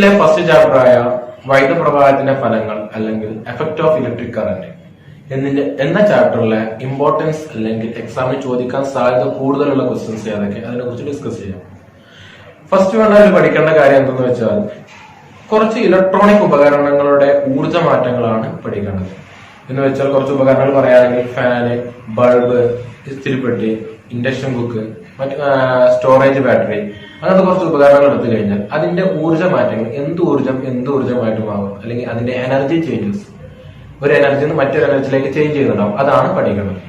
SSLCയിലെ first ചാപ്റ്ററായ വൈദ്യുത പ്രവാഹത്തിന്റെ ഫലങ്ങൾ അല്ലെങ്കിൽ എഫക്ട് ഓഫ് ഇലക്ട്രിക് കറന്റ് എന്ന ചാപ്റ്ററിലെ ഇമ്പോർട്ടൻസ് അല്ലെങ്കിൽ എക്സാമിന് ചോദിക്കാൻ സാധ്യത കൂടുതലുള്ള ക്വസ്റ്റ്യൻസ് ഏതൊക്കെ അതിനെ കുറിച്ച് ഡിസ്കസ് ചെയ്യാം. ഫസ്റ്റ് വേണ്ടതിൽ പഠിക്കേണ്ട കാര്യം എന്തെന്ന് വെച്ചാൽ കുറച്ച് ഇലക്ട്രോണിക് ഉപകരണങ്ങളുടെ ഊർജ്ജ മാറ്റങ്ങളാണ് പഠിക്കേണ്ടത്. എന്ന് വെച്ചാൽ കുറച്ച് ഉപകരണങ്ങൾ പറയുകയാണെങ്കിൽ ഫാന്, ബൾബ്, ഇസ്തിരിപ്പെട്ടി, ഇൻഡക്ഷൻ കുക്ക്, മറ്റ് സ്റ്റോറേജ് ബാറ്ററി, അങ്ങനത്തെ കുറച്ച് ഉപകരണങ്ങൾ എടുത്തു കഴിഞ്ഞാൽ അതിന്റെ ഊർജ്ജ മാറ്റങ്ങൾ എന്ത് ഊർജ്ജമായിട്ട് മാറും, അല്ലെങ്കിൽ അതിന്റെ എനർജി ചേഞ്ചസ്, ഒരു എനർജിയിൽ നിന്ന് മറ്റൊരു എനർജിയിലേക്ക് ചേഞ്ച് ചെയ്യുന്നുണ്ടാവും. അതാണ് പഠിക്കുന്നത്.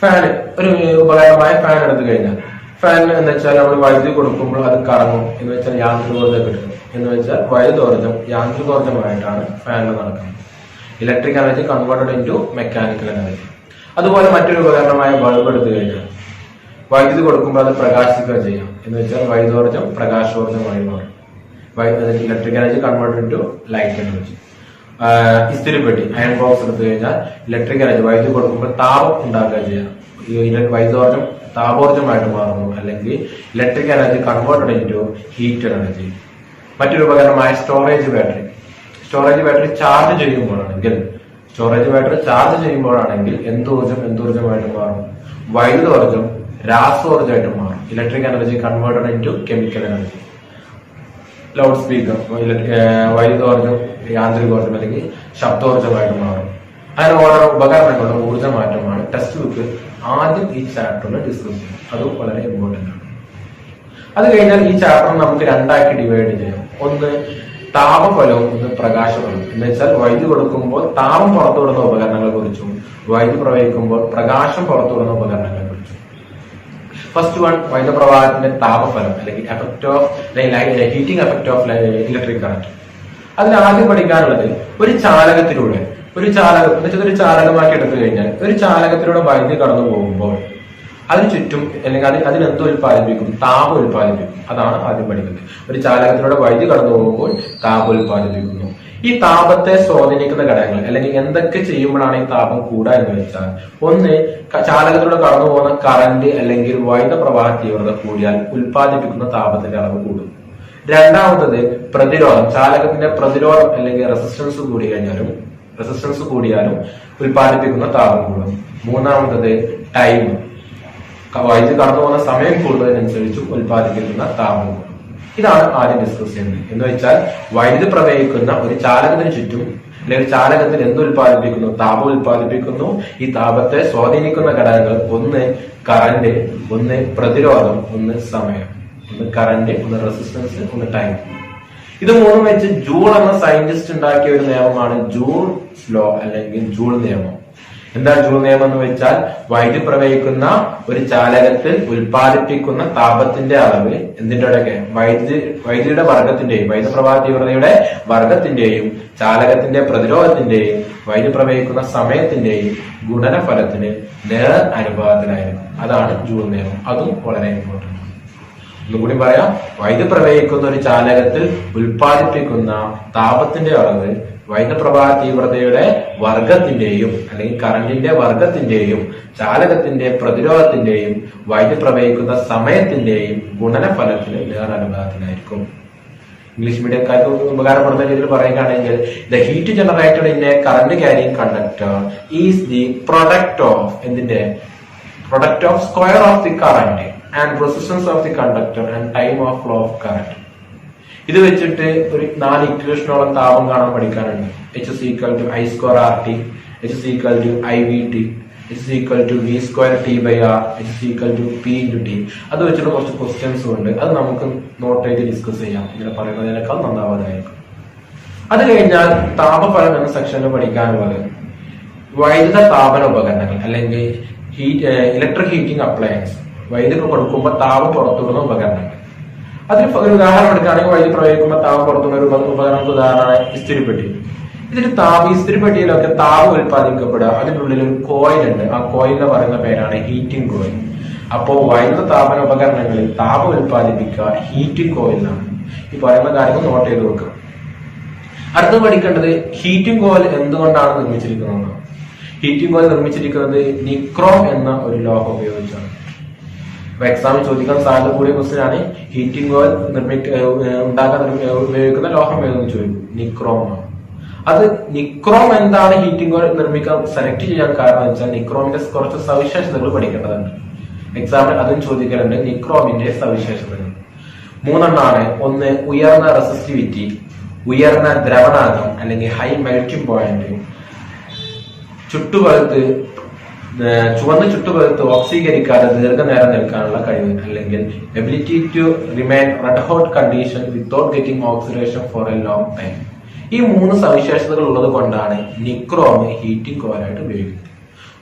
ഫാൻ, ഒരു ഉപകരണമായ ഫാൻ എടുത്തു കഴിഞ്ഞാൽ ഫാൻ എന്ന് വെച്ചാൽ നമ്മൾ വൈദ്യുതി കൊടുക്കുമ്പോൾ അത് കറങ്ങും എന്ന് വെച്ചാൽ യാന്ത്രികോർജ്ജം കിട്ടും. എന്ന് വെച്ചാൽ വൈദ്യുതോർജ്ജം യാന്ത്രികോർജ്ജമായിട്ടാണ് ഫാനിൽ നടക്കുന്നത്. Electric energy converted into mechanical energy. അതുപോലെ മറ്റൊരു ഉപകരണമായ ബൾബ് എടുത്തു കഴിഞ്ഞാൽ വൈദ്യുതി കൊടുക്കുമ്പോൾ അത് പ്രകാശിക്കുക ചെയ്യാം. എന്ന് വെച്ചാൽ വൈദ്യുതോർജ്ജം പ്രകാശോർജ്ജമായി മാറും. Electric energy converted into light energy. ഇസ്തിരിപ്പെട്ടി, അയൺ ബോക്സ് എടുത്തു കഴിഞ്ഞാൽ ഇലക്ട്രിക് എനർജി വൈദ്യുതി കൊടുക്കുമ്പോൾ താപം ഉണ്ടാക്കുക ചെയ്യാം. ഈ വൈദ്യുതോർജ്ജം താപോർജ്ജമായിട്ട് മാറുന്നു, അല്ലെങ്കിൽ electric energy converted into heat energy. മറ്റൊരു ഉപകരണമായ storage battery. Storage battery charge ചെയ്യുമ്പോഴാണെങ്കിൽ എന്തോർജ്ജമായിട്ട് മാറും? വൈദ്യുതോർജ്ജം രാസോർജ്ജമായിട്ട് മാറും. Electric energy converted into chemical energy. Loud speaker, വൈദ്യുതോർജ്ജം യാന്ത്രികോർജ്ജം അല്ലെങ്കിൽ ശബ്ദോർജ്ജമായിട്ട് മാറും. അങ്ങനെ ഓരോ ഉപകരണങ്ങളുടെ ഊർജ്ജ മാറ്റമാണ് ടെക്സ്റ്റ് ബുക്ക് ആദ്യം ഈ ചാപ്റ്ററിൽ ഡിസ്കസ് ചെയ്യും. അതും വളരെ ഇമ്പോർട്ടന്റ് ആണ്. അത് കഴിഞ്ഞാൽ ഈ ചാപ്റ്റർ നമുക്ക് രണ്ടാക്കി ഡിവൈഡ് ചെയ്യാം. ഒന്ന് താപഫലവും ഒന്ന് പ്രകാശഫലവും. എന്ന് വെച്ചാൽ വൈദ്യുതി കൊടുക്കുമ്പോൾ താപം പുറത്തുവിടുന്ന ഉപകരണങ്ങളെ കുറിച്ചും വൈദ്യുതി പ്രവഹിക്കുമ്പോൾ പ്രകാശം പുറത്തുവിടുന്ന ഉപകരണങ്ങളെ കുറിച്ചും. ഫസ്റ്റ് വൺ, വൈദ്യുത പ്രവാഹത്തിന്റെ താപഫലം അല്ലെങ്കിൽ effect of heating effect of electric current. അതിൽ ആദ്യം പഠിക്കാനുള്ളത് ഒരു ചാലകത്തിലൂടെ ഒരു ചാലകമാക്കി എടുത്തു കഴിഞ്ഞാൽ ഒരു ചാലകത്തിലൂടെ വൈദ്യുതി കടന്നു പോകുമ്പോൾ അതിന് ചുറ്റും അല്ലെങ്കിൽ അതിനെന്ത് ഉൽപ്പാദിപ്പിക്കും? താപം ഉൽപ്പാദിപ്പിക്കും. അതാണ് ആദ്യം പഠിക്കുന്നത്. ഒരു ചാലകത്തിലൂടെ വൈദ്യുതി കടന്നു പോകുമ്പോൾ താപം ഉൽപ്പാദിപ്പിക്കുന്നു. ഈ താപത്തെ സ്വാധീനിക്കുന്ന ഘടകങ്ങൾ അല്ലെങ്കിൽ എന്തൊക്കെ ചെയ്യുമ്പോഴാണ് ഈ താപം കൂടുക എന്ന് വെച്ചാൽ, ഒന്ന്, ചാലകത്തിലൂടെ കടന്നു പോകുന്ന കറന്റ് അല്ലെങ്കിൽ വൈദ്യുത പ്രവാഹ തീവ്രത കൂടിയാൽ ഉൽപ്പാദിപ്പിക്കുന്ന താപത്തിന്റെ അളവ് കൂടും. രണ്ടാമത്തത് പ്രതിരോധം. ചാലകത്തിന്റെ പ്രതിരോധം അല്ലെങ്കിൽ റെസിസ്റ്റൻസ് കൂടിയാലും ഉൽപ്പാദിപ്പിക്കുന്ന താപം കൂടും. മൂന്നാമത്തത് ടൈം. വൈദ്യുതി കടന്നു പോകുന്ന സമയം കൂടുന്നതിനനുസരിച്ച് ഉൽപ്പാദിപ്പിക്കുന്ന താപം കൂടും. ഇതാണ് ആദ്യം ഡിസ്കസ് ചെയ്യുന്നത്. എന്ന് വെച്ചാൽ വൈദ്യുതി പ്രവഹിക്കുന്ന ഒരു ചാലകത്തിന് ചുറ്റും അല്ലെങ്കിൽ ചാലകത്തിൽ എന്ത് ഉൽപ്പാദിപ്പിക്കുന്നു? താപം ഉൽപ്പാദിപ്പിക്കുന്നു. ഈ താപത്തെ സ്വാധീനിക്കുന്ന ഘടകങ്ങൾ ഒന്ന് കറന്റ്, ഒന്ന് പ്രതിരോധം, ഒന്ന് സമയം. ഒന്ന് കറന്റ്, ഒന്ന് റെസിസ്റ്റൻസ്, ഒന്ന് ടൈം. ഇത് മൂന്നും വെച്ച് ജൂൾ എന്ന സയന്റിസ്റ്റ് ഉണ്ടാക്കിയ ഒരു നിയമമാണ് ജൂൾസ് ലോ അല്ലെങ്കിൽ ജൂൾ നിയമം. എന്താ ജൂൾ നിയമം എന്ന് വെച്ചാൽ, വൈദ്യുതി പ്രവഹിക്കുന്ന ഒരു ചാലകത്തിൽ ഉൽപ്പാദിപ്പിക്കുന്ന താപത്തിന്റെ അളവ് എന്തിന്റെ ഇടയ്ക്ക് വൈദ്യുതിയുടെ വർഗത്തിന്റെയും വൈദ്യുത പ്രവാഹ തീവ്രതയുടെ വർഗത്തിന്റെയും ചാലകത്തിന്റെ പ്രതിരോധത്തിന്റെയും വൈദ്യുതി പ്രവഹിക്കുന്ന സമയത്തിന്റെയും ഗുണനഫലത്തിന് നേർ അനുപാതത്തിലായിരിക്കും. അതാണ് ജൂൾ നിയമം. അതും വളരെ ഇമ്പോർട്ടന്റ്. ഒന്നുകൂടി പറയാം, വൈദ്യുതി പ്രവഹിക്കുന്ന ഒരു ചാലകത്തിൽ ഉൽപ്പാദിപ്പിക്കുന്ന താപത്തിന്റെ അളവ് വൈദ്യുത പ്രവാഹ തീവ്രതയുടെ വർഗത്തിന്റെയും അല്ലെങ്കിൽ കറന്റിന്റെ വർഗത്തിന്റെയും ചാലകത്തിന്റെ പ്രതിരോധത്തിന്റെയും വൈദ്യുതി പ്രവഹിക്കുന്ന സമയത്തിന്റെയും ഗുണനഫലത്തിന് നേരനുപാതത്തിലായിരിക്കും. ഇംഗ്ലീഷ് മീഡിയക്കാർക്ക് ഉപകാരപ്പെടുന്ന രീതിയിൽ പറയുകയാണെങ്കിൽ, the heat generated in A current carrying conductor is the product of square of the current and resistance of the conductor and time of flow of current. ഇത് വെച്ചിട്ട് ഒരു 4 ഇക്വേഷനോളം താപം കാണാൻ പഠിക്കാനുണ്ട്. H is equal to I square RT, H is equal to IVT, H is equal to V square T by R, H is equal to P into T. അത് വെച്ചിട്ട് കുറച്ച് ക്വസ്റ്റ്യൻസും ഉണ്ട്. അത് നമുക്ക് നോട്ട് ചെയ്ത് ഡിസ്കസ് ചെയ്യാം. ഇങ്ങനെ പറയുന്നതിനേക്കാൾ നന്നാവാതായിരിക്കും. അത് കഴിഞ്ഞാൽ താപഫലം എന്ന സെക്ഷനിൽ പഠിക്കാനുള്ളത് വൈദ്യുത താപന ഉപകരണങ്ങൾ അല്ലെങ്കിൽ ഇലക്ട്രിക് ഹീറ്റിംഗ് അപ്ലയൻസ്. വൈദ്യുതി കൊടുക്കുമ്പോൾ താപം പുറത്തുവിടുന്ന ഉപകരണങ്ങൾ. അതിന് ഒരു ഉദാഹരണം എടുക്കുകയാണെങ്കിൽ, വൈദ്യുതി പ്രവഹിക്കുമ്പോൾ താപം പുറത്തുള്ള ഒരു ഉപകരണങ്ങൾക്ക് ഉദാഹരണമാണ് ഇസ്തിരിപ്പെട്ടി. ഇസ്തിരിപ്പെട്ടിയിലൊക്കെ താപം ഉൽപ്പാദിക്കപ്പെടുക. അതിനുള്ളിൽ ഒരു കോയിൽ ഉണ്ട്. ആ കോയിലിനെ പറയുന്ന പേരാണ് ഹീറ്റിംഗ് കോയിൽ. അപ്പോൾ വൈദ്യുത താപന ഉപകരണങ്ങളിൽ താപം ഉൽപ്പാദിപ്പിക്കുക ഹീറ്റിംഗ് കോയിലാണ്. ഈ പറയുന്ന കാര്യങ്ങൾ നോട്ട് ചെയ്ത് വെക്കുക. അടുത്ത് പഠിക്കേണ്ടത് ഹീറ്റിംഗ് കോയിൽ എന്തുകൊണ്ടാണ് നിർമ്മിച്ചിരിക്കുന്നത്. ഹീറ്റിംഗ് കോയിൽ നിർമ്മിച്ചിരിക്കുന്നത് നിക്രോം എന്ന ഒരു ലോഹം ഉപയോഗിച്ചാണ്. എക്സാമിൽ ചോദിക്കാൻ സാധ്യത കൂടിയ ക്വസ്റ്റ്യൻ ആണ് ഹീറ്റിംഗ് ഓയിൽ ഉണ്ടാക്കാൻ ഉപയോഗിക്കുന്ന ലോഹം ഏതെന്ന് ചോദിക്കും. നിക്രോം ആണ്. അത് നിക്രോം എന്താണ് ഹീറ്റിംഗ് ഓയിൽ നിർമ്മിക്കാൻ സെലക്ട് ചെയ്യാൻ കാരണം വെച്ചാൽ നിക്രോമിന്റെ കുറച്ച് സവിശേഷതകൾ പഠിക്കേണ്ടതുണ്ട്. എക്സാമിൽ അതും ചോദിക്കാറുണ്ട്. നിക്രോമിന്റെ സവിശേഷതകൾ 3 ഒന്ന് ഉയർന്ന റെസിസ്റ്റിവിറ്റി, ഉയർന്ന ദ്രവണാകം അല്ലെങ്കിൽ ഹൈ മെൽറ്റിംഗ് പോയിന്റ്, ചുവന്ന ചുട്ടുപഴുത്ത് ഓക്സീകരിക്കാതെ ദീർഘനേരം നിൽക്കാനുള്ള കഴിവ് അല്ലെങ്കിൽ ability to remain red hot condition without getting oxidation for a long time. ഈ 3 സവിശേഷതകൾ ഉള്ളത് കൊണ്ടാണ് നിക്രോം ഹീറ്റിംഗ് കോയിലായിട്ട് ഉപയോഗിക്കുന്നത്.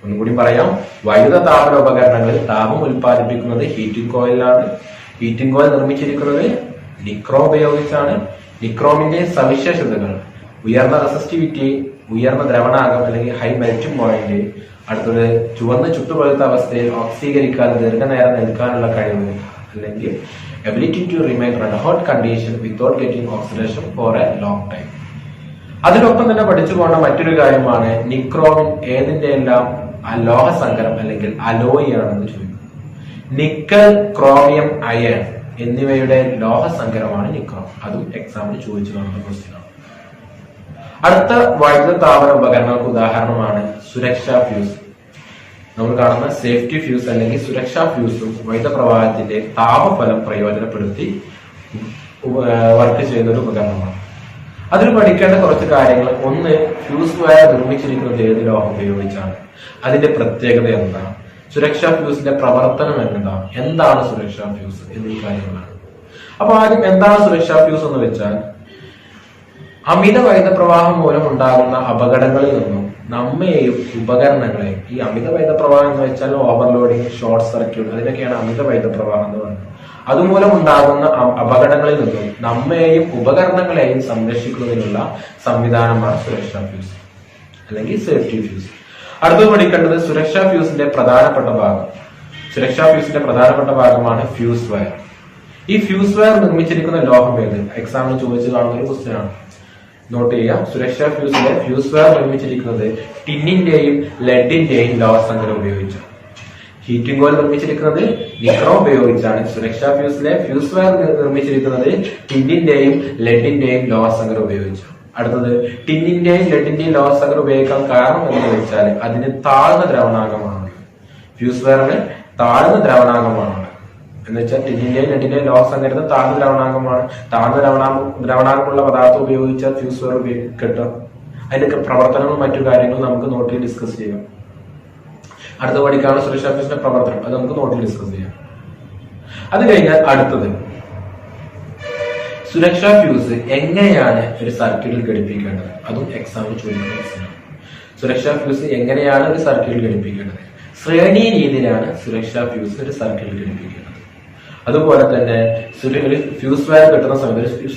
ഒന്നുകൂടി പറയാം, വൈദ്യുത താപന ഉപകരണങ്ങളിൽ താപം ഉൽപ്പാദിപ്പിക്കുന്നത് ഹീറ്റിംഗ് കോയിലാണ്. ഹീറ്റിംഗ് കോയിൽ നിർമ്മിച്ചിരിക്കുന്നത് നിക്രോം ഉപയോഗിച്ചാണ്. നിക്രോമിന്റെ സവിശേഷതകൾ ഉയർന്ന റെസിസ്റ്റിവിറ്റി, ഉയർന്ന ദ്രവണാകം അല്ലെങ്കിൽ ഹൈ മെൽറ്റിംഗ് പോയിന്റ്, അടുത്തത് ചുവന്ന ചുട്ടുപഴുത്ത അവസ്ഥയിൽ ഓക്സീകരിക്കാതെ ദീർഘനേരം നിൽക്കാനുള്ള കഴിവ് അല്ലെങ്കിൽ ability to remain red hot condition without getting oxidation for a long time. അതിനൊപ്പം തന്നെ പഠിച്ചു പോകേണ്ട മറ്റൊരു കാര്യമാണ് നിക്രോമിൻ ഏതിന്റെ എല്ലാം ലോഹസങ്കരം അല്ലെങ്കിൽ അലോയി ആണെന്ന് ചോദിക്കും. നിക്കൽ, ക്രോമിയം, അയൺ എന്നിവയുടെ ലോഹസങ്കരമാണ് നിക്രോം. അതും എക്സാമിന് ചോദിച്ചു കാണുന്ന ക്വസ്റ്റ്യൻ ആണ്. അടുത്ത വൈദ്യുത താപന ഉപകരണങ്ങൾക്ക് ഉദാഹരണമാണ് സുരക്ഷാ ഫ്യൂസ്. നമ്മൾ കാണുന്ന സേഫ്റ്റി ഫ്യൂസ് അല്ലെങ്കിൽ സുരക്ഷാ ഫ്യൂസും വൈദ്യുത പ്രവാഹത്തിന്റെ താപഫലം പ്രയോജനപ്പെടുത്തി വർക്ക് ചെയ്യുന്ന ഒരു ഉപകരണമാണ്. അതിൽ പഠിക്കേണ്ട കുറച്ച് കാര്യങ്ങൾ. ഒന്ന്, ഫ്യൂസ് വയർ നിർമ്മിച്ചിരിക്കുന്നത് ഏത് ലോഹം ഉപയോഗിച്ചാണ്, അതിന്റെ പ്രത്യേകത എന്താണ്, സുരക്ഷാ ഫ്യൂസിന്റെ പ്രവർത്തനം എന്താണ് സുരക്ഷാ ഫ്യൂസ് എന്നീ കാര്യങ്ങളാണ്. അപ്പൊ ആദ്യം എന്താണ് സുരക്ഷാ ഫ്യൂസ് എന്ന് വെച്ചാൽ, അമിത വൈദ്യുത പ്രവാഹം മൂലം ഉണ്ടാകുന്ന അപകടങ്ങളിൽ നിന്നും നമ്മയെയും ഉപകരണങ്ങളെയും, ഈ അമിത വൈദ്യുത പ്രവാഹം എന്ന് വെച്ചാൽ ഓവർലോഡിങ്, ഷോർട്ട് സർക്യൂട്ട്, അതിനൊക്കെയാണ് അമിത വൈദ്യുത പ്രവാഹം എന്ന് പറയുന്നത്. അതുമൂലം ഉണ്ടാകുന്ന അപകടങ്ങളിൽ നിന്നും നമ്മയെയും ഉപകരണങ്ങളെയും സംരക്ഷിക്കുന്നതിനുള്ള സംവിധാനമാണ് സുരക്ഷാ ഫ്യൂസ് അല്ലെങ്കിൽ സേഫ്റ്റി ഫ്യൂസ്. അടുത്തത് പഠിക്കേണ്ടത് സുരക്ഷാ ഫ്യൂസിന്റെ പ്രധാനപ്പെട്ട ഭാഗം. സുരക്ഷാ ഫ്യൂസിന്റെ പ്രധാനപ്പെട്ട ഭാഗമാണ് ഫ്യൂസ് വയർ. ഈ ഫ്യൂസ് വയർ നിർമ്മിച്ചിരിക്കുന്ന ലോഹം ഏത്? എക്സാമിന് ചോദിച്ചു കാണുന്ന ഒരു ക്വസ്റ്റ്യൻ ആണ്. നോട്ട് ചെയ്യാം. സുരക്ഷാ ഫ്യൂസിലെ ഫ്യൂസ് വയർ നിർമ്മിച്ചിരിക്കുന്നത് ടിന്നിന്റെയും ലെഡിന്റെയും ലോഹസങ്കരം ഉപയോഗിച്ചാണ്. ഹീറ്റിംഗ് ഓയിൽ നിർമ്മിച്ചിരിക്കുന്നത് നിക്രോം ഉപയോഗിച്ചാണ്. സുരക്ഷാ ഫ്യൂസിലെ ഫ്യൂസ് വയർ നിർമ്മിച്ചിരിക്കുന്നത് ടിന്നിന്റെയും ലെഡിന്റെയും ലോഹസങ്കരം ഉപയോഗിച്ചാണ്. അടുത്തത്, ടിന്നിന്റെയും ലെഡിന്റെയും ലോഹസങ്കരം ഉപയോഗിക്കാൻ കാരണം എന്ന് വെച്ചാൽ അതിന് താഴ്ന്ന ദ്രവണാകമാണ്. ഫ്യൂസ് വയറിന് താഴ്ന്ന ദ്രവണാകമാണ് എന്ന് വെച്ചാൽ ടിന്നിന്റെയും ലെഡിന്റെയും ലോഹസങ്കരത്തിന് താഴ്ന്ന ദ്രവണാകമാണ്. താഴ്ന്ന ദ്രവണാകമുള്ള പദാർത്ഥം ഉപയോഗിച്ചാൽ ഫ്യൂസ് വയർ കിട്ടും. അതിന്റെ പ്രവർത്തനങ്ങളും മറ്റു കാര്യങ്ങളും നമുക്ക് നോട്ടിൽ ഡിസ്കസ് ചെയ്യാം. അടുത്ത പഠിക്കാനുള്ള സുരക്ഷാ ഫ്യൂസിന്റെ പ്രവർത്തനം, അത് നമുക്ക് നോട്ടിൽ ഡിസ്കസ് ചെയ്യാം. അത് കഴിഞ്ഞാൽ അടുത്തത്, സുരക്ഷാ ഫ്യൂസ് എങ്ങനെയാണ് ഒരു സർക്യൂട്ടിൽ ഘടിപ്പിക്കേണ്ടത്, അതും എക്സാമിൽ ചോദിക്കുന്ന ക്വസ്റ്റ്യനാണ്. സുരക്ഷാ ഫ്യൂസ് എങ്ങനെയാണ് ഒരു സർക്യൂട്ടിൽ ഘടിപ്പിക്കേണ്ടത്? ശ്രേണി രീതിയിലാണ് സുരക്ഷാ ഫ്യൂസ് ഒരു സർക്യൂട്ടിൽ ഘടിപ്പിക്കേണ്ടത്. അതുപോലെ തന്നെ ഫ്യൂസ് വയർ കെട്ടുന്ന സമയത്ത്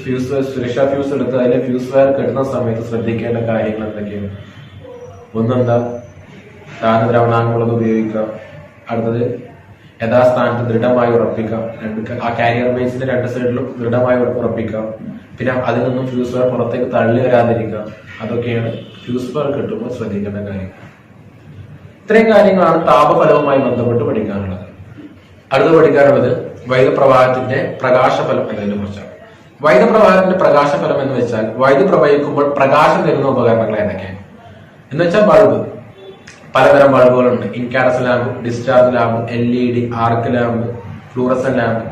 സുരക്ഷാ ഫ്യൂസ് എടുത്ത് അതിലെ ഫ്യൂസ് വയർ കെട്ടുന്ന സമയത്ത് ശ്രദ്ധിക്കേണ്ട കാര്യങ്ങൾ എന്തൊക്കെയാണ്? ഒന്നെന്താ, താഴ്ന്ന ദ്രവണാങ്കമുള്ളത് ഉപയോഗിക്കുക. അടുത്തത്, യഥാസ്ഥാനത്ത് ദൃഢമായി ഉറപ്പിക്കാം. ആ കാരിയർ ബേസിന്റെ 2 സൈഡിലും ദൃഢമായി ഉറപ്പിക്കാം. പിന്നെ അതിൽ നിന്നും ഫ്യൂസ് വയർ പുറത്തേക്ക് തള്ളി വരാതിരിക്കുക. അതൊക്കെയാണ് ഫ്യൂസ് വയർ കെട്ടുമ്പോൾ ശ്രദ്ധിക്കേണ്ട കാര്യങ്ങൾ. ഇത്രയും കാര്യങ്ങളാണ് താപഫലവുമായി ബന്ധപ്പെട്ട് പഠിക്കാനുള്ളത്. അടുത്ത് പഠിക്കാനുള്ളത് വൈദ്യുത പ്രവാഹത്തിന്റെ പ്രകാശഫലം എന്നതിനെ കുറിച്ചാണ്. വൈദ്യുത പ്രവാഹത്തിന്റെ പ്രകാശഫലം എന്ന് വെച്ചാൽ വൈദ്യുതി പ്രവഹിക്കുമ്പോൾ പ്രകാശം തരുന്ന ഉപകരണങ്ങൾ ഏതൊക്കെയാണ് എന്ന് വെച്ചാൽ ബൾബ്. പലതരം ബൾബുകളുണ്ട്. Incandescent lamp, discharge lamp, LED, arc lamp, fluorescent lamp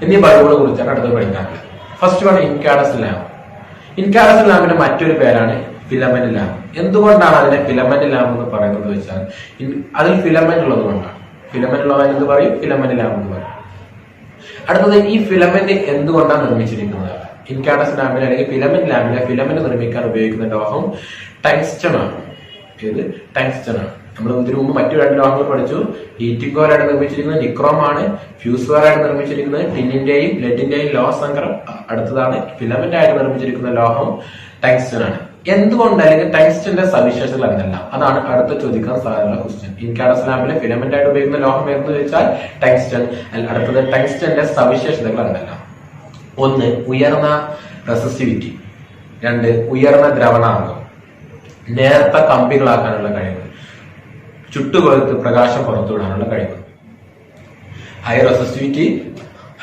എന്നീ ബൾബുകളെ കുറിച്ചാണ് അടുത്ത് പഠിക്കാനുള്ളത്. First one incandescent lamp. Incandescent ലാമ്പിന്റെ മറ്റൊരു പേരാണ് ഫിലമെന്റ് ലാമ്പ്. എന്തുകൊണ്ടാണ് അതിനെ ഫിലമെന്റ് ലാമ്പ് എന്ന് പറയുന്നത് വെച്ചാൽ അതിൽ ഫിലമെന്റ് ഉള്ളത് കൊണ്ടാണ്. ഫിലമെന്റ് ഉള്ളതിന് എന്ത് പറയും? ഫിലമെന്റ് ലാമ്പ് എന്ന് പറയും. അടുത്തത്, ഈ ഫിലമെന്റ് എന്തുകൊണ്ടാണ് നിർമ്മിച്ചിരിക്കുന്നത്? ഇൻകാഡസ് ലാമ്പിന് അല്ലെങ്കിൽ ഫിലമെന്റ് ലാമ്പിലെ ഫിലമെന്റ് നിർമ്മിക്കാൻ ഉപയോഗിക്കുന്ന ലോഹം ടങ്സ്റ്റൺ ആണ്. ഏത്? ടങ്സ്റ്റൺ ആണ്. നമ്മൾ ഇതിനു മുമ്പ് മറ്റു 2 ലോഹങ്ങൾ പഠിച്ചു. ഹീറ്റിംഗ് കോയിലായിട്ട് നിർമ്മിച്ചിരിക്കുന്നത് നിക്രോം ആണ്. ഫ്യൂസ് വയറായിട്ട് നിർമ്മിച്ചിരിക്കുന്നത് ടിന്നിന്റെയും ലെഡിന്റെയും ലോഹസങ്കരം. അടുത്തതാണ് ഫിലമെന്റ് ആയിട്ട് നിർമ്മിച്ചിരിക്കുന്ന ലോഹം ടങ്സ്റ്റൺ ആണ്. എന്തുകൊണ്ട്, അല്ലെങ്കിൽ ടങ്സ്റ്റന്റെ സവിശേഷതകൾ എന്നല്ല, അതാണ് അടുത്ത ചോദിക്കാൻ സാധ്യതയുള്ള ക്വസ്റ്റ്യൻ. ഇൻകാഡസ് ലാമ്പിലെ ഫിലമെന്റ് ആയിട്ട് ഉപയോഗിക്കുന്ന ലോഹം എന്ന് ചോദിച്ചാൽ ടങ്സ്റ്റൺ. അടുത്തത്, ടങ്സ്റ്റന്റെ സവിശേഷതകൾ എന്നല്ല. 1, ഉയർന്ന റെസിസ്റ്റിവിറ്റി. 2, ഉയർന്ന ദ്രവണാങ്കം. നേർത്ത കമ്പികളാക്കാനുള്ള കഴിവ്. ചുട്ടുപഴുത്ത് പ്രകാശം പുറത്തുവിടാനുള്ള കഴിവ്. High resistivity,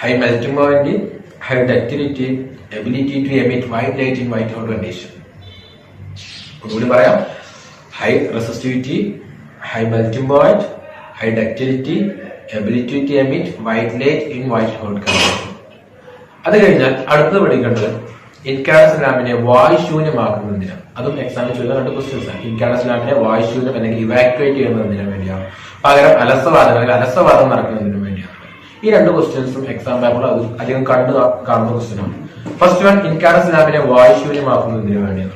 high melting point, high ductility, ability to emit white light in white hot condition. ഒന്നുകൂടി പറയാം. High resistivity, high melting point, high ductility, ability to emit white light in white hot condition. അത് കഴിഞ്ഞാൽ അടുത്തത് പഠിക്കേണ്ടത് incandescent ലാമ്പിനെ വായുശൂന്യമാക്കുന്നതിന്. അതും എക്സാമിൽ ചോദിക്കുന്ന 2 questions ആണ്. ഇൻകാൻഡസന്റ് ലാമ്പിനെ വായുശൂന്യം അല്ലെങ്കിൽ ഇവാക്യുവേറ്റ് ചെയ്യുന്നതിന് വേണ്ടിയാണ്, പകരം അലസവാദം നടക്കുന്നതിന് വേണ്ടിയാണ്. ഈ 2 ക്വസ്റ്റ്യൻസും എക്സാം പേപ്പറിൽ അത് അധികം കാണുന്ന ക്വസ്റ്റ്യൻ ആണ്. ഫസ്റ്റ് വൺ, ഇൻകാൻഡസന്റ് ലാമ്പിനെ വായുശൂന്യമാക്കുന്നതിന് വേണ്ടിയാണ്.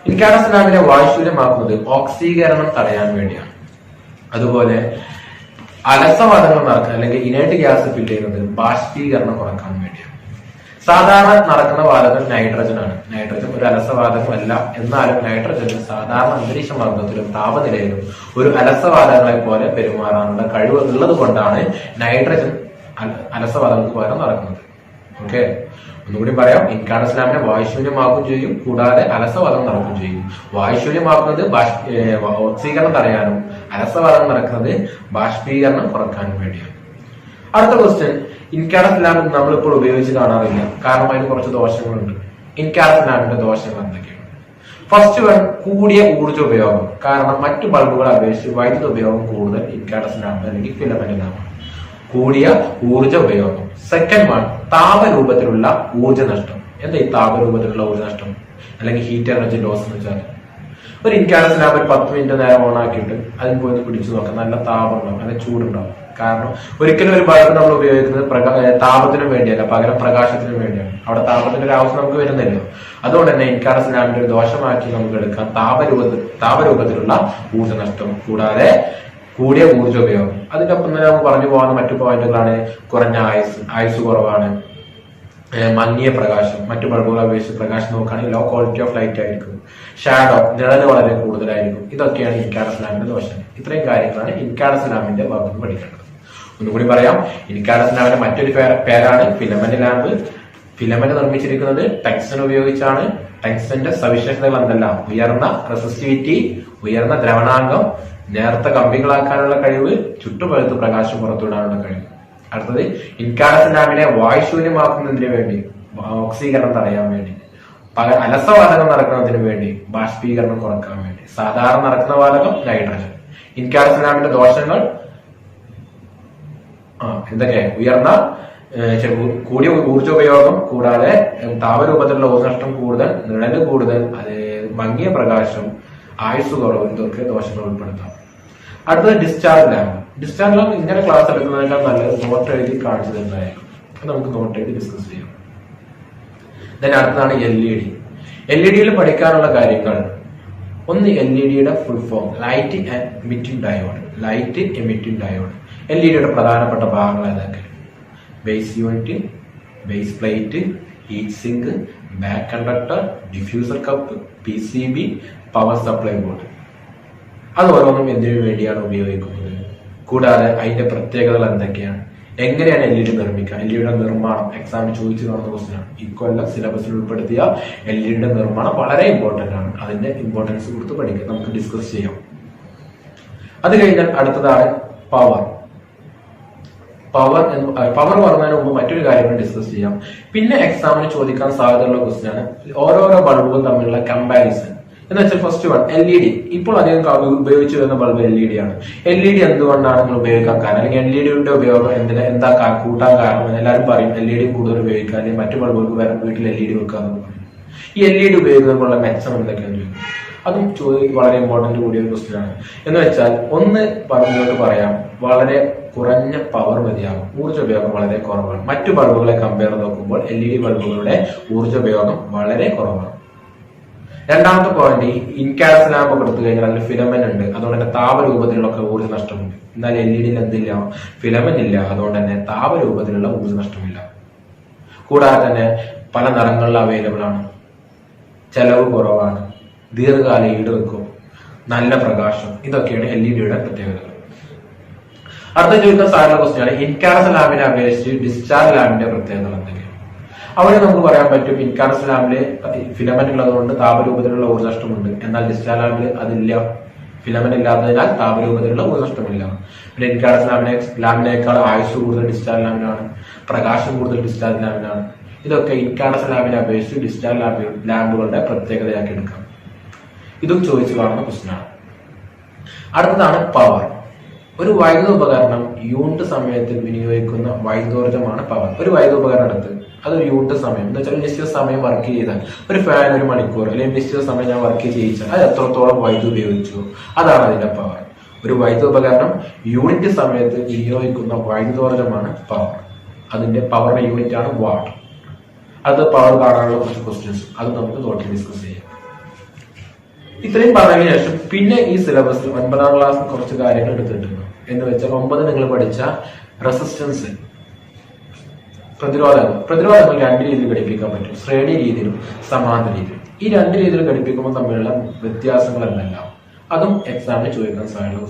ഇൻകാൻഡസന്റ് ലാമ്പിനെ വായുശൂന്യമാക്കുന്നത് ഓക്സീകരണം തടയാൻ വേണ്ടിയാണ്. അതുപോലെ അലസവാദങ്ങൾ നടക്കാൻ അല്ലെങ്കിൽ ഇനേർട്ട് ഗ്യാസ് ഫിൽ ചെയ്യുന്നത് ബാഷ്പീകരണം കുറക്കാൻ വേണ്ടിയാണ്. സാധാരണ നടക്കുന്ന വാതകം നൈട്രജൻ ആണ്. നൈട്രജൻ ഒരു അലസവാതകമല്ല, എന്നാലും നൈട്രജന് സാധാരണ അന്തരീക്ഷ മർദ്ദത്തിലും താപനിലയിലും ഒരു അലസവാതകങ്ങളെ പോലെ പെരുമാറാനുള്ള കഴിവ് ഉള്ളത് കൊണ്ടാണ് നൈട്രജൻ അലസവാതകങ്ങൾക്ക് പകരം നടക്കുന്നത്. ഓക്കെ, ഒന്നുകൂടി പറയാം. ഇൻകാൻഡസന്റ് ലാമ്പിനെ വായുശൂന്യമാക്കുകയും ചെയ്യും, കൂടാതെ അലസവാതകം നടക്കുകയും ചെയ്യും. വായുശൂന്യമാക്കുന്നത് ഓക്സീകരണം തടയാനും അലസവാതകം നടക്കുന്നത് ബാഷ്പീകരണം കുറക്കാനും വേണ്ടിയാണ്. അടുത്ത ക്വസ്റ്റ്യൻ, ഇൻകാൻഡസന്റ് ലാമ്പ് നമ്മളിപ്പോൾ ഉപയോഗിച്ച് കാണാറില്ല, കാരണം അതിന് കുറച്ച് ദോഷങ്ങളുണ്ട്. ഇൻകാൻഡസന്റ് ലാമ്പിന്റെ ദോഷങ്ങൾ എന്തൊക്കെയാണ്? ഫസ്റ്റ് വൺ, കൂടിയ ഊർജ്ജ ഉപയോഗം. കാരണം മറ്റു ബൾബുകളെ അപേക്ഷിച്ച് വൈദ്യുത ഉപയോഗം കൂടുതൽ ഇൻകാൻഡസന്റ് ലാമ്പ് അല്ലെങ്കിൽ ഫിലമെന്റ് ലാമ്പാണ്. കൂടിയ ഊർജ്ജ ഉപയോഗം. സെക്കൻഡ് വൺ, താപരൂപത്തിലുള്ള ഊർജ്ജ നഷ്ടം. എന്താ ഈ താപരൂപത്തിലുള്ള ഊർജ്ജ നഷ്ടം അല്ലെങ്കിൽ ഹീറ്റ് എനർജി ലോസ് എന്ന് വെച്ചാൽ, ഒരു ഇൻകാൻഡസന്റ് ലാമ്പ് 10 മിനിറ്റ് നേരം ഓൺ ആക്കിയിട്ട് അതിന് പോയി പിടിച്ചു നോക്കാം, നല്ല താപം ഉണ്ടാവും, നല്ല ചൂടുണ്ടാവും. കാരണം ഒരിക്കലും ഒരു ബൾബ് നമ്മൾ ഉപയോഗിക്കുന്നത് താപത്തിനു വേണ്ടിയല്ല, പകരം പ്രകാശത്തിനു വേണ്ടിയാണ്. അവിടെ താപത്തിന്റെ ഒരു ആവശ്യം നമുക്ക് വരുന്നില്ല. അതുകൊണ്ട് തന്നെ ഇൻകാൻഡസന്റ് ലാമ്പിന്റെ ഒരു ദോഷമാക്കി നമുക്ക് എടുക്കാം താപരൂപത്തിലുള്ള ഊർജ്ജ നഷ്ടം, കൂടാതെ കൂടിയ ഊർജ്ജ ഉപയോഗം. അതിന്റെ ഒപ്പം തന്നെ നമുക്ക് പറഞ്ഞു പോകുന്ന മറ്റു പോയിന്റുകളാണ് കുറഞ്ഞ ആയുസ് കുറവാണ്, മങ്ങിയ പ്രകാശം. മറ്റു ബൾബുകളെ അപേക്ഷിച്ച് പ്രകാശം നോക്കുകയാണെങ്കിൽ ലോ ക്വാളിറ്റി ഓഫ് ലൈറ്റ് ആയിരിക്കും, ഷാഡോ നിഴല് വളരെ കൂടുതലായിരിക്കും. ഇതൊക്കെയാണ് ഇൻകാൻഡസന്റ് ലാമ്പിന്റെ ദോഷം. ഇത്രയും കാര്യങ്ങളാണ് ഇൻകാൻഡസന്റ് ലാമ്പിന്റെ ഭാഗത്ത് പഠിക്കേണ്ടത്. ഒന്നുകൂടി പറയാം. ഇൻകാൻഡസന്റ് ലാമ്പിന്റെ മറ്റൊരു പേരാണ് ഫിലമെന്റ് ലാമ്പ്. ഫിലമെന്റ് നിർമ്മിച്ചിരിക്കുന്നത് ടങ്സ്റ്റൺ ഉപയോഗിച്ചാണ്. ടങ്സ്റ്റന്റെ സവിശേഷതകൾ എന്തെല്ലാം? ഉയർന്ന റെസിസ്റ്റിവിറ്റി, ഉയർന്ന ദ്രവണാംഗം, നേർത്ത കമ്പികളാക്കാനുള്ള കഴിവ്, ചുട്ടുപഴുത്ത് പ്രകാശം പുറത്തുവിടാനുള്ള കഴിവ്. അടുത്തത്, ഇൻകാൻഡസന്റ് ലാമ്പിനെ വായുശൂന്യമാക്കുന്നതിന് വേണ്ടി, ഓക്സീകരണം തടയാൻ വേണ്ടി, അലസവാതകം നടക്കുന്നതിന് വേണ്ടി, ബാഷ്പീകരണം കുറക്കാൻ വേണ്ടി. സാധാരണ നടക്കുന്ന വാതകം നൈട്രജൻ. ഇൻകാൻഡസന്റ് ലാമ്പിന്റെ ദോഷങ്ങൾ എന്തൊക്കെ? കൂടിയ ഊർജ്ജോപയോഗം, കൂടാതെ താപരൂപത്തിലുള്ള ഊർജ്ജനഷ്ടം കൂടുതൽ, നിഴല് കൂടുതൽ, മങ്ങിയ പ്രകാശം, ആയുസ് കുറവ്. ഇതൊക്കെ ദോഷങ്ങൾ ഉൾപ്പെടുത്താം. അടുത്തത് ഡിസ്ചാർജ് ലാമ്പ്. ഡിസ്ചാർജ് ലാമ്പ് ഇങ്ങനെ ക്ലാസ് എടുക്കുന്നതിനേക്കാൾ നല്ലത് നോട്ട് എഴുതി കാണിച്ചു തരുന്നതായിരിക്കും. നമുക്ക് നോട്ട് എഴുതി ഡിസ്കസ് ചെയ്യാം. അടുത്തതാണ് LED. LED പഠിക്കാനുള്ള കാര്യങ്ങൾ. ഒന്ന്, LED full form light emitting diode. Light emitting diode. LED പ്രധാനപ്പെട്ട ഭാഗങ്ങൾ ഏതൊക്കെ? Base unit, base plate, heat sink, back conductor, diffuser cup, PCB, power supply board. അത് ഓരോന്നും എന്തിനു വേണ്ടിയാണ് ഉപയോഗിക്കുന്നത്, കൂടാതെ അതിന്റെ പ്രത്യേകതകൾ എന്തൊക്കെയാണ്, എങ്ങനെയാണ് LED നിർമ്മിക്കുക, LED നിർമ്മാണം എക്സാമിന് ചോദിച്ചു കാണുന്ന ക്വസ്റ്റ്യൻ ആണ്. ഇക്കൊല്ലം സിലബസിൽ ഉൾപ്പെടുത്തിയ LED നിർമ്മാണം വളരെ ഇമ്പോർട്ടന്റ് ആണ്. അതിന്റെ ഇമ്പോർട്ടൻസ് കൊടുത്ത് പഠിക്കുക. നമുക്ക് ഡിസ്കസ് ചെയ്യാം. അത് കഴിഞ്ഞാൽ അടുത്തതാണ് പവർ. പവർ പറഞ്ഞതിന് മുമ്പ് മറ്റൊരു കാര്യം ഡിസ്കസ് ചെയ്യാം. പിന്നെ എക്സാമിന് ചോദിക്കാൻ സാധ്യതയുള്ള ക്വസ്റ്റ്യൻ ആണ് ഓരോരോ ബൾബുകൾ തമ്മിലുള്ള കമ്പാരിസൺ. എന്ന് വെച്ചാൽ ഫസ്റ്റ് വൺ, LED. ഇപ്പോൾ അധികം ഉപയോഗിച്ചു വരുന്ന ബൾബ് LED ആണ്. LED എന്തുകൊണ്ടാണ് നിങ്ങൾ ഉപയോഗിക്കാൻ കാരണം, അല്ലെങ്കിൽ LED ഉപയോഗം എന്താ കൂട്ടാൻ കാരണം? എല്ലാവരും പറയും LED കൂടുതൽ ഉപയോഗിക്കാൻ, അല്ലെങ്കിൽ മറ്റു ബൾബുകൾക്ക് വരെ വീട്ടിൽ LED വെക്കാന്ന് പറയും. ഈ LED ഉപയോഗിക്കുമ്പോഴുള്ള മെച്ചം എന്തൊക്കെയാണെന്ന് ചോദിക്കും. അതും വളരെ ഇമ്പോർട്ടന്റ് കൂടിയ ഒരു ക്വസ്റ്റ്യൻ ആണ്. എന്ന് വെച്ചാൽ ഒന്ന് പറഞ്ഞോട്ട് പറയാം, വളരെ കുറഞ്ഞ പവർ മതിയാകും, ഊർജ്ജ ഉപയോഗം വളരെ കുറവാണ്. മറ്റു ബൾബുകളെ കമ്പയർ നോക്കുമ്പോൾ LED ബൾബുകളുടെ ഊർജ്ജ ഉപയോഗം വളരെ കുറവാണ്. രണ്ടാമത്തെ പോയിന്റ്, ഇൻകാൻഡസന്റ് ലാമ്പ് ഒക്കെ എടുത്തു കഴിഞ്ഞാൽ അതിൽ ഫിലമെന്റ് ഉണ്ട്, അതുകൊണ്ട് തന്നെ താപരൂപത്തിലുള്ള ഊർജ്ജ നഷ്ടമുണ്ട്. എന്നാൽ LED എന്തില്ല? ഫിലമെന്റ് ഇല്ല, അതുകൊണ്ട് തന്നെ താപരൂപത്തിലുള്ള ഊർജ്ജ നഷ്ടമില്ല. കൂടാതെ തന്നെ പല നിറങ്ങളിൽ അവൈലബിൾ ആണ്, ചെലവ് കുറവാണ്, ദീർഘകാല ഈട് വെക്കും, നല്ല പ്രകാശം. ഇതൊക്കെയാണ് LED പ്രത്യേകതകൾ. അടുത്ത ചോദിക്കുന്ന സാധാരണ ക്വസ്റ്റ്യൻ ആണ്, ഇൻകാൻഡസന്റ് ലാമ്പിനെ അപേക്ഷിച്ച് ഡിസ്ചാർജ് ലാമ്പിന്റെ പ്രത്യേകതകൾ എന്തൊക്കെയാണ്? അവിടെ നമുക്ക് പറയാൻ പറ്റും, ഇൻകാൻഡസന്റ് ലാമ്പില് ഫിലമെന്റ് ഉള്ളതുകൊണ്ട് താപരൂപത്തിലുള്ള ഊർജ്ജ നഷ്ടമുണ്ട്, എന്നാൽ ഡിസ്ചാർജ് ലാമ്പിൽ അതില്ല, ഫിലമെന്റ് ഇല്ലാത്തതിനാൽ താപരൂപത്തിലുള്ള ഊർജ്ജ നഷ്ടമില്ല. പിന്നെ ഇൻകാർഡസ് ലാമിനേക്കാൾ ആയുസ് കൂടുതൽ ഡിസ്ചാർജ് ലാമിനാണ്, പ്രകാശം കൂടുതൽ ഡിസ്ചാർജ് ലാമിനാണ്. ഇതൊക്കെ ഇൻകാർഡസ് ലാമിനെ അപേക്ഷിച്ച് ഡിസ്ചാർജ് ലാമ്പുകളുടെ പ്രത്യേകതയാക്കി എടുക്കാം. ഇതും ചോദിച്ചു കാണുന്ന ക്വസ്റ്റ്യനാണ്. അടുത്തതാണ് പവർ. ഒരു വൈദ്യുത ഉപകരണം യൂണിറ്റ് സമയത്തിൽ വിനിയോഗിക്കുന്ന വൈദ്യുതോർജ്ജമാണ് പവർ. ഒരു വൈദ്യുത ഉപകരണം എടുത്ത് അതൊരു യൂണിറ്റ് സമയം എന്ന് വെച്ചാൽ നിശ്ചിത സമയം വർക്ക് ചെയ്താൽ, ഒരു ഫാൻ 1 മണിക്കൂർ അല്ലെങ്കിൽ നിശ്ചിത സമയം ഞാൻ വർക്ക് ചെയ്യിച്ചാൽ അത് എത്രത്തോളം വൈദ്യുതി ഉപയോഗിച്ചു, അതാണ് അതിന്റെ പവർ. ഒരു വൈദ്യുത ഉപകരണം യൂണിറ്റ് സമയത്ത് വിനിയോഗിക്കുന്ന വൈദ്യുതോർജ്ജമാണ് പവർ. അതിന്റെ പവറിന്റെ യൂണിറ്റ് ആണ് വാട്ട്. അത് പവർ കാണാനുള്ള കുറച്ച് ക്വസ്റ്റ്യൻസ് അത് നമുക്ക് ടോട്ടൽ ഡിസ്കസ് ചെയ്യാം. ഇത്രയും പറഞ്ഞതിന് ശേഷം പിന്നെ ഈ സിലബസിൽ 9ാം ക്ലാസ് കുറച്ച് കാര്യങ്ങൾ എടുത്തിട്ടുണ്ട്. എന്ന് വെച്ചാൽ 9 നിങ്ങൾ പഠിച്ച റെസിസ്റ്റൻസ്, പ്രതിരോധങ്ങൾ 2 രീതിയിൽ ഘടിപ്പിക്കാൻ പറ്റും. ശ്രേണി രീതിയിലും സമാന്തര രീതിയിലും. ഈ 2 രീതിയിൽ ഘടിപ്പിക്കുമ്പോൾ തമ്മിലുള്ള വ്യത്യാസങ്ങൾ എന്തെല്ലാം അതും എക്സാമിന് ചോദിക്കാൻ സാധ്യത.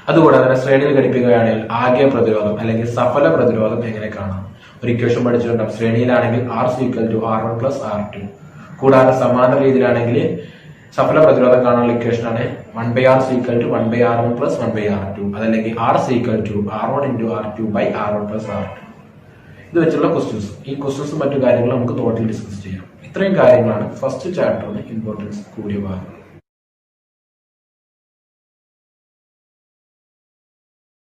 അതുകൂടാതെ തന്നെ ശ്രേണിയിൽ ഘടിപ്പിക്കുകയാണെങ്കിൽ ആകെ പ്രതിരോധം അല്ലെങ്കിൽ സഫല പ്രതിരോധം എങ്ങനെ കാണാം. ഒരു ഇക്വേഷൻ പഠിച്ചിട്ടുണ്ടാവും. ശ്രേണിയിലാണെങ്കിൽ R=R1 + R2. കൂടാതെ സമാന്തര രീതിയിലാണെങ്കിൽ സഫല പ്രതിരോധം കാണാനുള്ള ഇക്വേഷൻ ആണ് 1/R = 1/R1 + 1/R2. അതല്ലെങ്കിൽ R=R1 × R2/R1 + R2. ഇത് വെച്ചുള്ള ക്വസ്റ്റ്യൻസ്. ഈ ക്വസ്റ്റ്യൻസും മറ്റു കാര്യങ്ങളും നമുക്ക് ടോട്ടൽ ഡിസ്കസ് ചെയ്യാം. ഇത്രയും കാര്യങ്ങളാണ് ഫസ്റ്റ് ചാപ്റ്ററിന് ഇമ്പോർട്ടൻസ് കൂടിയ ഭാഗം.